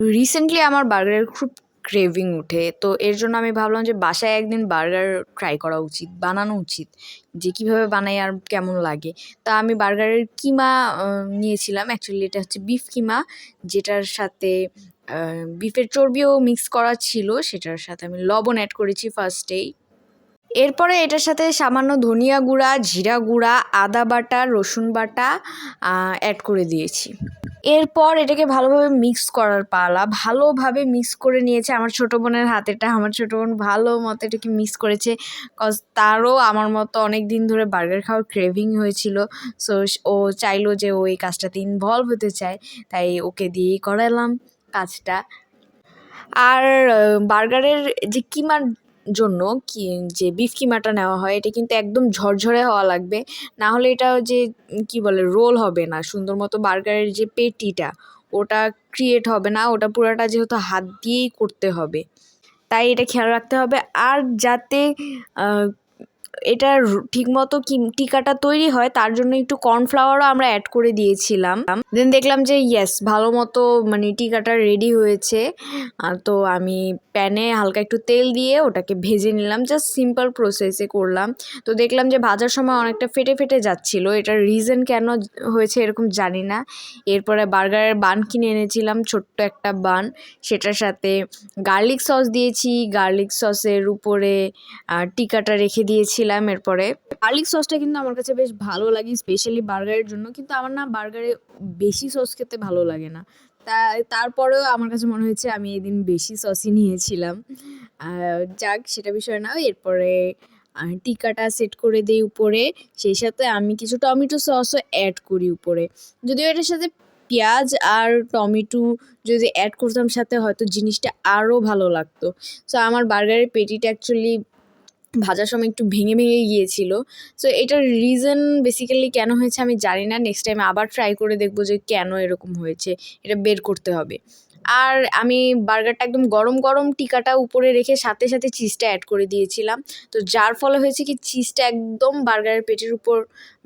Recently আমার বার্গারের খুব ক্রেভিং উঠে, তো এর জন্য আমি ভাবলাম যে বাসায় একদিন বার্গার ট্রাই করা উচিত, বানানো উচিত, যে কিভাবে বানাই আর কেমন লাগে। তা আমি বার্গারের কিমা নিয়েছিলাম, অ্যাকচুয়ালি এটা হচ্ছে বিফ কিমা, যেটার সাথে বিফের চর্বিও মিক্স করা ছিল। সেটার সাথে আমি লবণ অ্যাড করেছি ফার্স্টেই। এরপরে এটার সাথে সামান্য ধনিয়া গুঁড়া, জিরা গুঁড়া, আদা বাটা, রসুন বাটা অ্যাড করে দিয়েছি। এরপর এটাকে ভালোভাবে মিক্স করার পালা। ভালোভাবে মিক্স করে নিয়েছে আমার ছোটো বোনের হাতেটা। আমার ছোটো বোন ভালো মতো এটাকে মিক্স করেছে, কজ তারও আমার মতো অনেক দিন ধরে বার্গার খাওয়ার ক্রেভিং হয়েছিল। সো ও চাইলো যে ও এই কাজটাতে ইনভলভ হতে চায়, তাই ওকে দিয়েই করালাম কাজটা। আর বার্গারের যে কিমার জন্য যে বিফ কিমাটা নেওয়া হয়, এটা কিন্তু একদম ঝরঝরে হওয়া লাগবে, না হলে এটা যে কি বলে রোল হবে না সুন্দর মতো। বার্গারের যে পেটিটা ওটা ক্রিয়েট হবে না, ওটা পুরোটা যেহেতু হাত দিয়েই করতে হবে, তাই এটা খেয়াল রাখতে হবে। আর যাতে এটা ঠিকমতো টিকাটা তৈরি হয়, তার জন্য একটু কর্নফ্লাওয়ারও আমরা অ্যাড করে দিয়েছিলাম। দেন দেখলাম যে ইয়েস, ভালো মতো মানে টিকাটা রেডি হয়েছে। তো আমি প্যানে হালকা একটু তেল দিয়ে ওটাকে ভেজে নিলাম, জাস্ট সিম্পল প্রসেসে করলাম। তো দেখলাম যে ভাজার সময় অনেকটা ফেটে ফেটে যাচ্ছিল, এটার রিজন কেন হয়েছে এরকম জানি না। এরপরে বার্গারের বান কিনে এনেছিলাম, ছোট্ট একটা বান, সেটার সাথে গার্লিক সস দিয়েছি। গার্লিক সসের উপরে টিকাটা রেখে দিয়েছিলাম। এরপরে গার্লিক সসটা কিন্তু আমার কাছে বেশ ভালো লাগে, স্পেশালি বার্গারের জন্য। কিন্তু আমার না বার্গারে বেশি সস খেতে ভালো লাগে না, তারপরেও আমার কাছে মনে হয়েছে আমি এদিন বেশি সসই নিয়েছিলাম। যাক, সেটা বিষয় না। এরপরে টিকাটা সেট করে দিই উপরে, সেই সাথে আমি কিছু টমেটো সসও অ্যাড করি উপরে। যদিও এটার সাথে পেঁয়াজ আর টমেটো যদি অ্যাড করতাম সাথে, হয়তো জিনিসটা আরও ভালো লাগতো। সো আমার বার্গারের পেটিটা অ্যাকচুয়ালি ভাজার সময় একটু ভেঙে ভেঙে গিয়েছিল। সো এটার রিজন বেসিক্যালি কেন হয়েছে আমি জানি না। নেক্সট টাইম আবার ট্রাই করে দেখবো যে কেন এরকম হয়েছে, এটা বের করতে হবে। আর আমি বার্গারটা একদম গরম গরম টিকাটা উপরে রেখে সাথে সাথে চিজটা অ্যাড করে দিয়েছিলাম। তো যার ফলে হয়েছে কি, চিজটা একদম বার্গারের পেটির উপর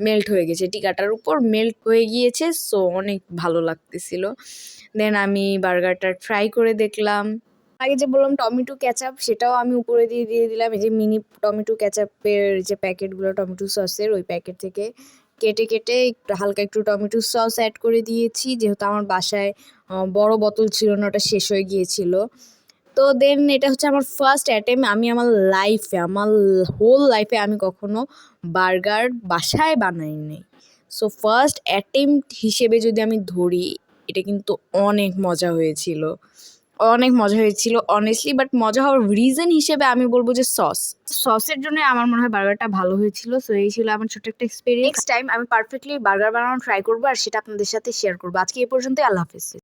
মেল্ট হয়ে গেছে, টিকাটার উপর মেল্ট হয়ে গিয়েছে। সো অনেক ভালো লাগতেছিল। দেন আমি বার্গারটা ট্রাই করে দেখলাম। আগে যে বললাম টমেটো ক্যাচাপ, সেটাও আমি উপরে দিয়ে দিলাম। এই যে মিনি টমেটো ক্যাচাপের যে প্যাকেটগুলো টমেটো সসের, ওই প্যাকেট থেকে কেটে কেটে একটু হালকা একটু টমেটো সস অ্যাড করে দিয়েছি, যেহেতু আমার বাসায় বড় বোতল ছিল না, ওটা শেষ হয়ে গিয়েছিল। তো দেন এটা হচ্ছে আমার ফার্স্ট অ্যাটেম্প। আমি আমার হোল লাইফে আমি কখনো বার্গার বাসায় বানাইনি। সো ফার্স্ট অ্যাটেম্প হিসেবে যদি আমি ধরি, এটা কিন্তু অনেক মজা হয়েছিল, অনেক মজা হয়েছিল অনেস্টলি। বাট মজা হওয়ার রিজন হিসেবে আমি বলবো যে সসের জন্য আমার মনে হয় বার্গারটা ভালো হয়েছিল। সো এই ছিল আমার ছোট্ট একটা এক্সপিরিয়েন্স। নেক্সট টাইম আমি পারফেক্টলি বার্গার বানানো ট্রাই করবো, আর সেটা আপনাদের সাথে শেয়ার করবো। আজকে এই পর্যন্তই, আল্লাহ হাফেজ।